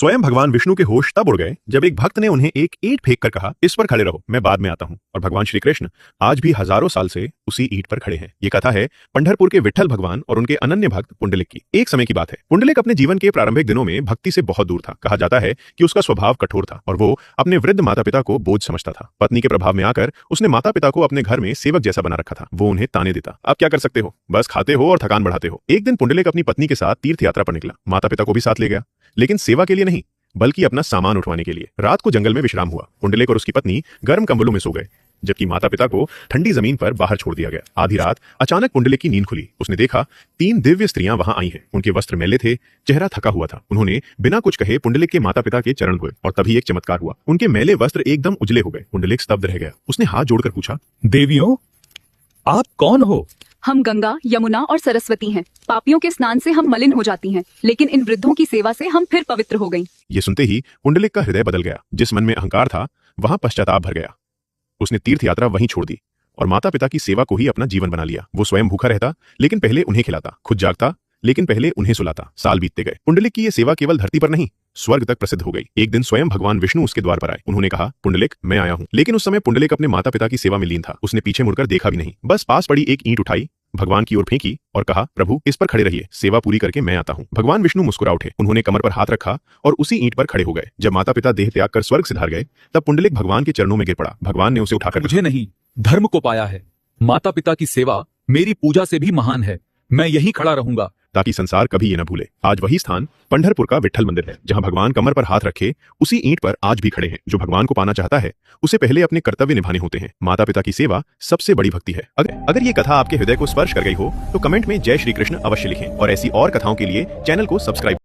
स्वयं भगवान विष्णु के होश तब उड़ गए जब एक भक्त ने उन्हें एक ईंट फेंक कर कहा, इस पर खड़े रहो, मैं बाद में आता हूं। और भगवान श्री कृष्ण आज भी हजारों साल से उसी ईंट पर खड़े हैं। ये कथा है पंढरपुर के विट्ठल भगवान और उनके अनन्य भक्त पुंडलिक की। एक समय की बात है, पुंडलिक अपने जीवन के प्रारंभिक दिनों में भक्ति से बहुत दूर था। कहा जाता है कि उसका स्वभाव कठोर था और वो अपने वृद्ध माता पिता को बोझ समझता था। पत्नी के प्रभाव में आकर उसने माता पिता को अपने घर में सेवक जैसा बना रखा था। वो उन्हें ताने देता, आप क्या कर सकते हो, बस खाते हो और थकान बढ़ाते हो। एक दिन पुंडलिक अपनी पत्नी के साथ तीर्थ यात्रा पर निकला। माता पिता को भी साथ ले गया, लेकिन सेवा के लिए नहीं बल्कि अपना सामान उठवाने के लिए। रात को जंगल में विश्राम हुआ। पुंडलिक और उसकी पत्नी गर्म कंबलों में सो गए, जबकि माता पिता को ठंडी जमीन पर बाहर छोड़ दिया गया। आधी रात अचानक पुंडलिक की नींद खुली। उसने देखा 3 दिव्य स्त्रियां वहां आई हैं। उनके वस्त्र मैले थे, चेहरा थका हुआ था। उन्होंने बिना कुछ कहे पुंडलिक के माता पिता के चरण धोए और तभी एक चमत्कार हुआ। उनके मैले वस्त्र एकदम उजले हो गए। पुंडलिक स्तब्ध रह गया। उसने हाथ जोड़कर पूछा, देवियों, आप कौन हो? हम गंगा, यमुना और सरस्वती हैं। पापियों के स्नान से हम मलिन हो जाती हैं, लेकिन इन वृद्धों की सेवा से हम फिर पवित्र हो गईं। ये सुनते ही पुंडलिक का हृदय बदल गया। जिस मन में अहंकार था वहां पश्चाताप भर गया। उसने तीर्थ यात्रा वहीं छोड़ दी और माता पिता की सेवा को ही अपना जीवन बना लिया। वो स्वयं भूखा रहता, लेकिन पहले उन्हें खिलाता, खुद जागता, लेकिन पहले उन्हें सुलाता। साल बीतते गए। पुंडलिक की ये सेवा केवल धरती पर नहीं स्वर्ग तक प्रसिद्ध हो गई। एक दिन स्वयं भगवान विष्णु उसके द्वार पर आए। उन्होंने कहा, पुंडलिक, मैं आया हूं। लेकिन उस समय पुंडलिक अपने माता पिता की सेवा में लीन था। उसने पीछे मुड़कर देखा भी नहीं, बस पास पड़ी एक ईंट उठाई, भगवान की ओर फेंकी और कहा, प्रभु इस पर खड़े रहिए, सेवा पूरी करके मैं आता हूं। भगवान विष्णु मुस्कुरा उठे। उन्होंने कमर पर हाथ रखा और उसी ईंट पर खड़े हो गए। जब माता पिता देह त्याग कर स्वर्ग सिधार गए, तब पुंडलिक भगवान के चरणों में गिर पड़ा। भगवान ने उसे उठाकर, मुझे नहीं, धर्म को पाया है। माता पिता की सेवा मेरी पूजा से भी महान है। मैं यहीं खड़ा रहूंगा ताकि संसार कभी ये न भूले। आज वही स्थान पंढरपुर का विट्ठल मंदिर है, जहां भगवान कमर पर हाथ रखे उसी ईंट पर आज भी खड़े हैं। जो भगवान को पाना चाहता है उसे पहले अपने कर्तव्य निभाने होते हैं। माता पिता की सेवा सबसे बड़ी भक्ति है। अगर ये कथा आपके हृदय को स्पर्श कर गई हो तो कमेंट में जय श्री कृष्ण अवश्य लिखें और ऐसी और कथाओं के लिए चैनल को सब्सक्राइब